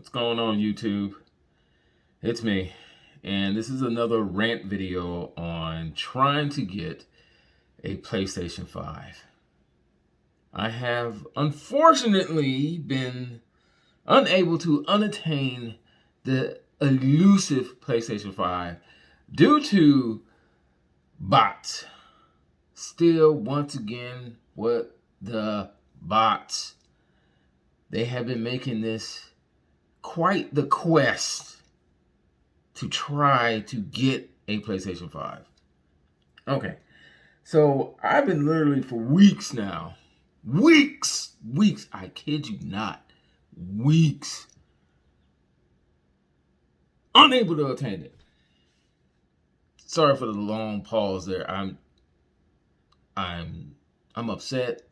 What's going on, YouTube? It's me, and this is another rant video on trying to get a PlayStation 5. I have unfortunately been unable to unattain the elusive PlayStation 5 due to bots. Still, once again, what the bots. They have been making this quite the quest to try to get a PlayStation 5. Okay, so I've been literally for weeks now, weeks, I kid you not, weeks, unable to attain it. Sorry for the long pause there. I'm upset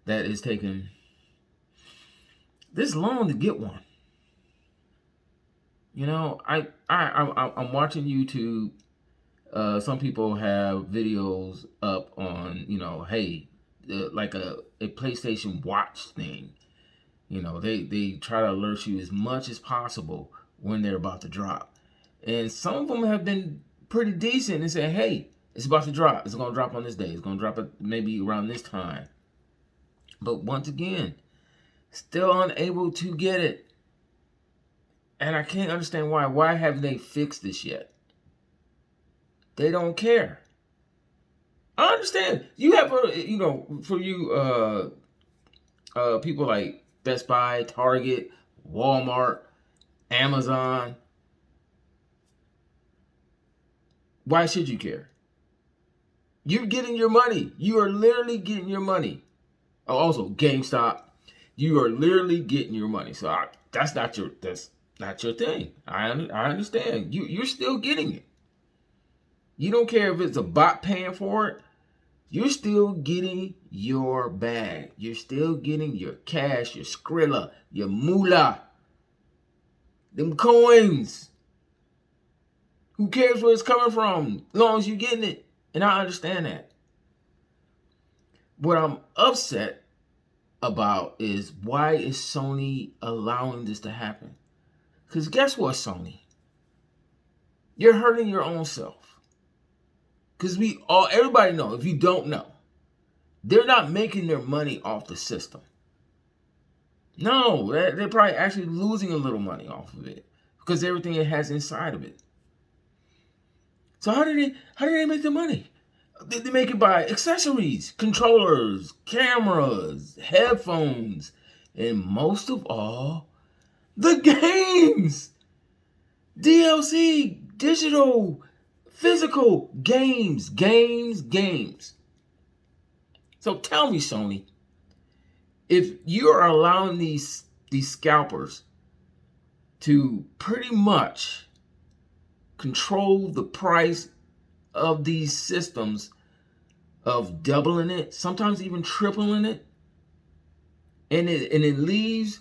that it's taken this long to get one. You know, I'm watching YouTube. Some people have videos up on, hey, like a PlayStation Watch thing. You know, they try to alert you as much as possible when they're about to drop. And some of them have been pretty decent and say, hey, it's about to drop. It's going to drop on this day. It's going to drop maybe around this time. But once again, still unable to get it. And I can't understand why. Why haven't they fixed this yet? They don't care. I understand. You have, for you people like Best Buy, Target, Walmart, Amazon. Why should you care? You're getting your money. You are literally getting your money. Oh, also, GameStop. You are literally getting your money. So that's not your thing. I understand. You're still getting it. You don't care if it's a bot paying for it. You're still getting your bag. You're still getting your cash, your Skrilla, your moolah, them coins. Who cares where it's coming from as long as you're getting it? And I understand that. What I'm upset about is why is Sony allowing this to happen? Because guess what, Sony? You're hurting your own self. Because everybody know, if you don't know, they're not making their money off the system. No, they're probably actually losing a little money off of it because everything it has inside of it. So how do they make the money? They make it by accessories, controllers, cameras, headphones, and most of all, the games. DLC, digital, physical games. So tell me, Sony, if you're allowing these scalpers to pretty much control the price of these systems, of doubling it, sometimes even tripling it, and it leaves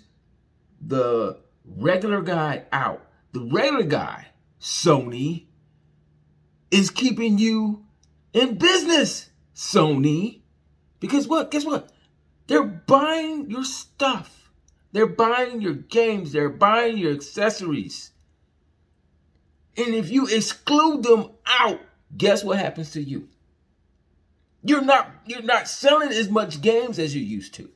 the regular guy out. The regular guy, Sony, is keeping you in business, Sony. Because what? Guess what? They're buying your stuff. They're buying your games. They're buying your accessories. And if you exclude them out, guess what happens to you? You're not selling as much games as you used to.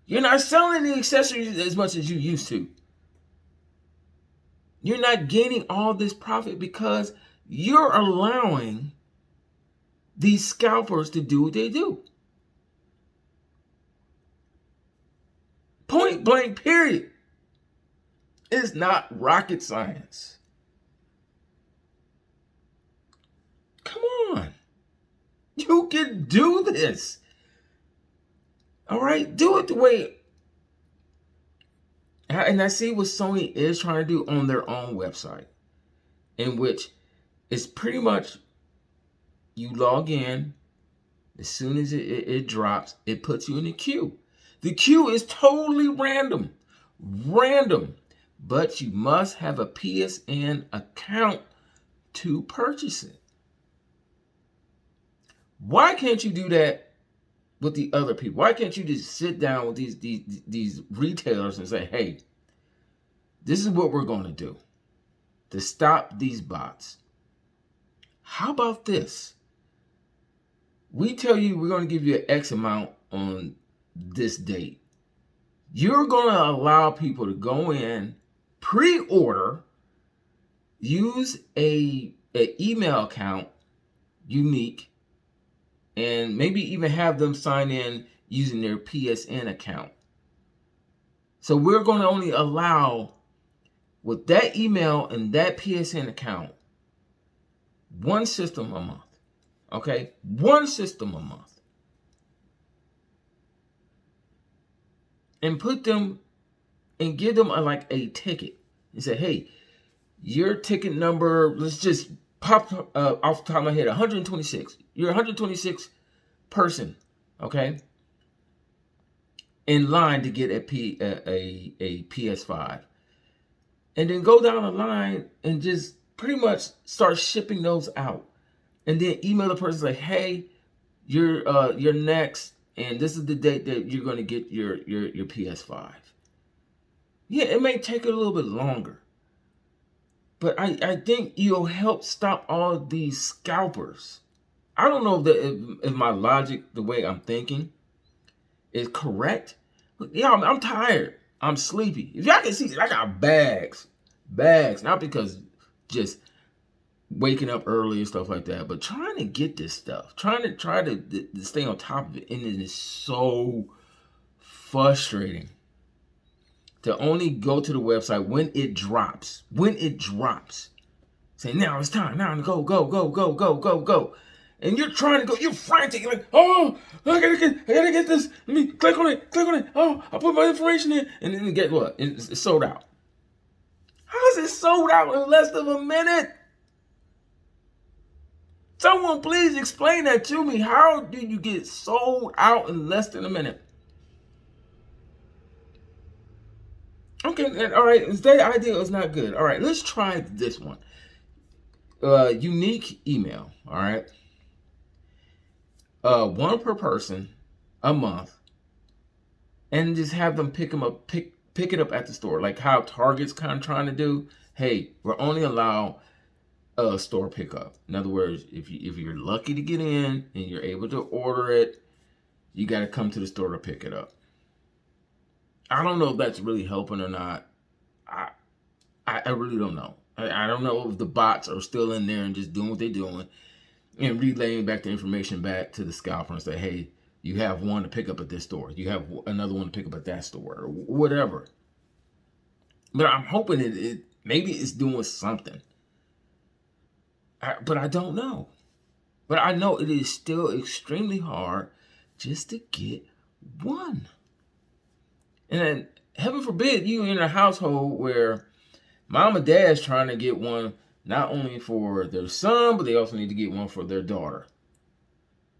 You're not selling the accessories as much as you used to. You're not gaining all this profit because you're allowing these scalpers to do what they do. Point blank, period. It's not rocket science. Come on. You can do this. All right? Do it the way. And I see what Sony is trying to do on their own website, in which it's pretty much you log in. As soon as it drops, it puts you in the queue. The queue is totally random. But you must have a PSN account to purchase it. Why can't you do that with the other people? Why can't you just sit down with these retailers and say, hey, This is what we're going to do to stop these bots. How about this? We tell you we're going to give you an X amount on this date. You're going to allow people to go in, pre-order, use an email account, unique, and maybe even have them sign in using their PSN account. So we're going to only allow, with that email and that PSN account, one system a month. Okay? One system a month. And put them and give them a ticket. And say, hey, your ticket number, let's just pop off the top of my head, 126. You're 126 person, okay, in line to get a PS5. And then go down the line and just pretty much start shipping those out. And then email the person, like, hey, you're next, and this is the date that you're going to get your PS5. Yeah, it may take a little bit longer, but I think you'll help stop all these scalpers. I don't know if my logic, the way I'm thinking, is correct. But yeah, I'm tired. I'm sleepy. If y'all can see, I got bags, not because just waking up early and stuff like that, but trying to get this stuff, try to stay on top of it, and it is so frustrating to only go to the website when it drops. Say, now it's time, now to go. And you're trying to go, you're frantic, you're like, oh, I gotta get this. Let me click on it. Oh, I put my information in, and then get what? It's sold out. How is it sold out in less than a minute? Someone please explain that to me. How do you get sold out in less than a minute? Okay, all right, that idea is not good. All right, let's try this one. Unique email, all right? One per person a month, and just have them pick it up at the store, like how Target's kind of trying to do. Hey, we're only allow store pickup. In other words, if you're lucky to get in and you're able to order it, you got to come to the store to pick it up. I don't know if that's really helping or not. I really don't know. I don't know if the bots are still in there and just doing what they're doing and relaying back the information back to the scalper and say, hey, you have one to pick up at this store. You have another one to pick up at that store, or whatever. But I'm hoping it maybe it's doing something. But I don't know. But I know it is still extremely hard just to get one. And then, heaven forbid, you in a household where mom and dad's trying to get one, not only for their son, but they also need to get one for their daughter.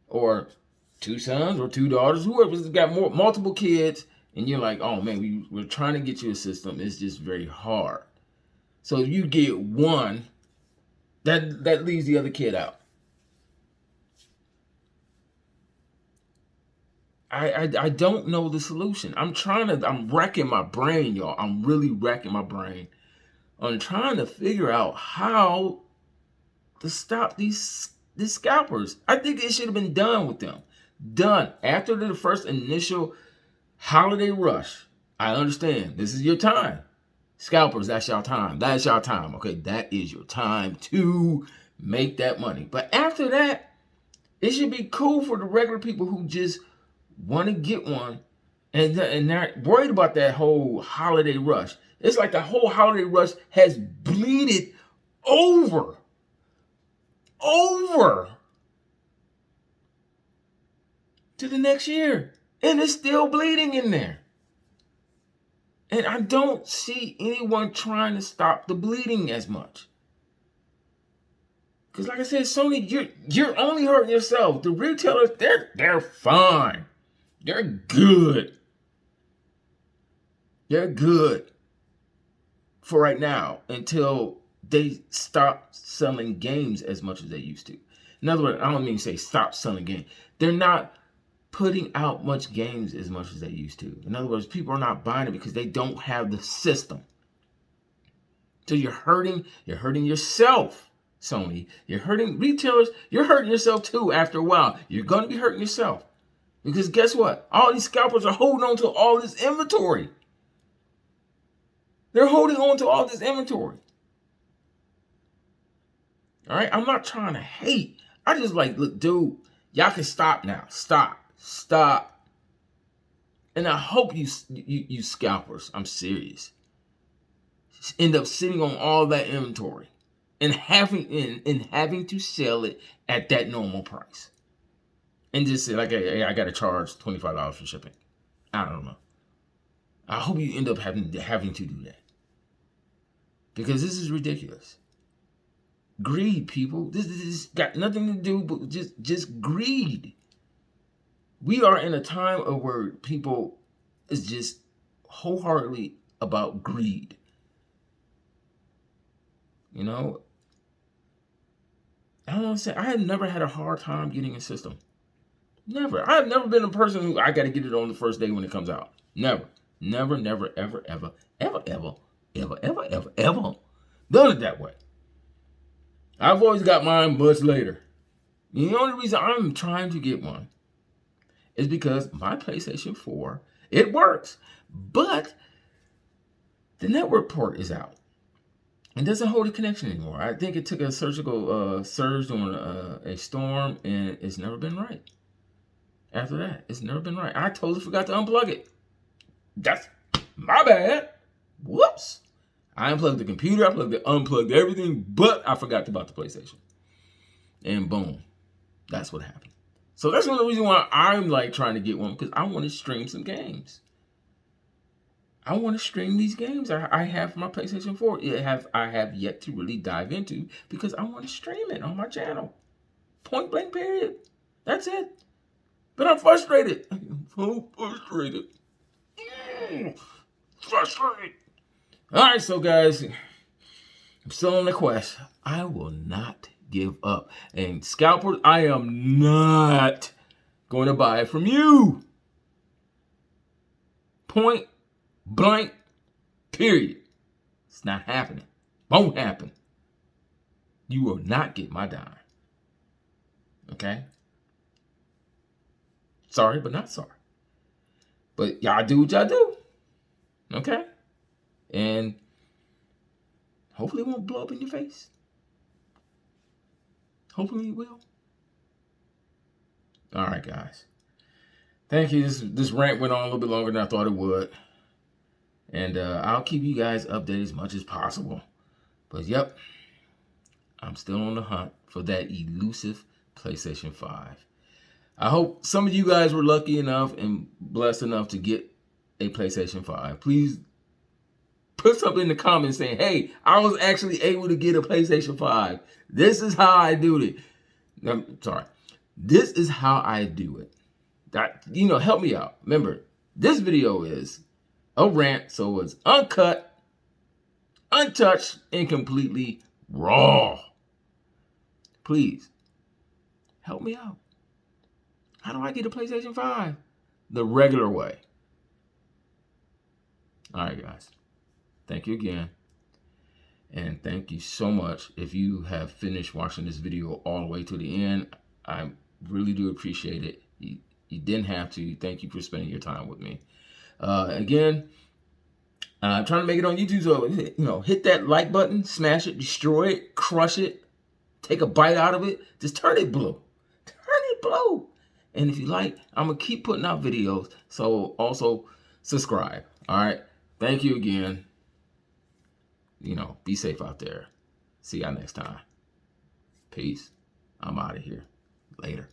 Or two sons or two daughters, whoever's got multiple kids, and you're like, oh man, we're trying to get you a system. It's just very hard. So if you get one, that leaves the other kid out. I don't know the solution. I'm racking my brain, y'all. I'm really racking my brain on trying to figure out how to stop these scalpers. I think it should have been done with them. Done after the first initial holiday rush. I understand. This is your time. Scalpers, that's your time. That's your time. Okay, that is your time to make that money. But after that, it should be cool for the regular people who just want to get one and not worried about that whole holiday rush. It's like the whole holiday rush has bleeded over to the next year. And it's still bleeding in there. And I don't see anyone trying to stop the bleeding as much. Because like I said, Sony, you're only hurting yourself. The retailers, they're fine. They're good. They're good for right now until they stop selling games as much as they used to. In other words, I don't mean say stop selling games. They're not putting out much games as much as they used to. In other words, people are not buying it because they don't have the system. So you're hurting yourself, Sony. You're hurting retailers. You're hurting yourself too after a while. You're going to be hurting yourself. Because guess what? All these scalpers are holding on to all this inventory. They're holding on to all this inventory. All right? I'm not trying to hate. I just like, look, dude, y'all can stop now. Stop. And I hope you scalpers, I'm serious, end up sitting on all that inventory and having to sell it at that normal price. And just say, like, hey, I got to charge $25 for shipping. I don't know. I hope you end up having to do that. Because this is ridiculous. Greed, people. This got nothing to do but just greed. We are in a time of where people is just wholeheartedly about greed. You know, I don't know what to say. I have never had a hard time getting a system. Never. I have never been a person who I got to get it on the first day when it comes out. Never, ever done it that way. I've always got mine much later. The only reason I'm trying to get one is because my PlayStation 4, it works, but the network port is out. It doesn't hold a connection anymore. I think it took a surgical surge during a storm, and it's never been right. After that, it's never been right. I totally forgot to unplug it. That's my bad. Whoops. I unplugged the computer. I unplugged everything, but I forgot about the PlayStation. And boom, that's what happened. So that's one of the reasons why I'm like trying to get one, because I want to stream some games. I want to stream these games I have for my PlayStation 4. I have yet to really dive into, because I want to stream it on my channel. Point blank period. That's it. But I'm frustrated. I'm so frustrated. Frustrated. All right, so guys, I'm still on the quest. I will not give up. And scalpers, I am not going to buy it from you. Point blank period. It's not happening. Won't happen. You will not get my dime. Okay? Sorry, but not sorry. But y'all do what y'all do. Okay? And hopefully it won't blow up in your face. Hopefully it will. All right, guys. Thank you. This rant went on a little bit longer than I thought it would. And I'll keep you guys updated as much as possible. But yep, I'm still on the hunt for that elusive PlayStation 5. I hope some of you guys were lucky enough and blessed enough to get a PlayStation 5. Please put something in the comments saying, hey, I was actually able to get a PlayStation 5. This is how I do it. This is how I do it. Help me out. Remember, this video is a rant, so it's uncut, untouched, and completely raw. Please, help me out. How do I get a PlayStation 5? The regular way. All right, guys. Thank you again. And thank you so much. If you have finished watching this video all the way to the end, I really do appreciate it. You didn't have to. Thank you for spending your time with me. Again, I'm trying to make it on YouTube, so hit that like button, smash it, destroy it, crush it, take a bite out of it, just turn it blue. Turn it blue. And if you like, I'm gonna keep putting out videos, so also subscribe. All right. Thank you again. Be safe out there. See y'all next time. Peace. I'm out of here. Later.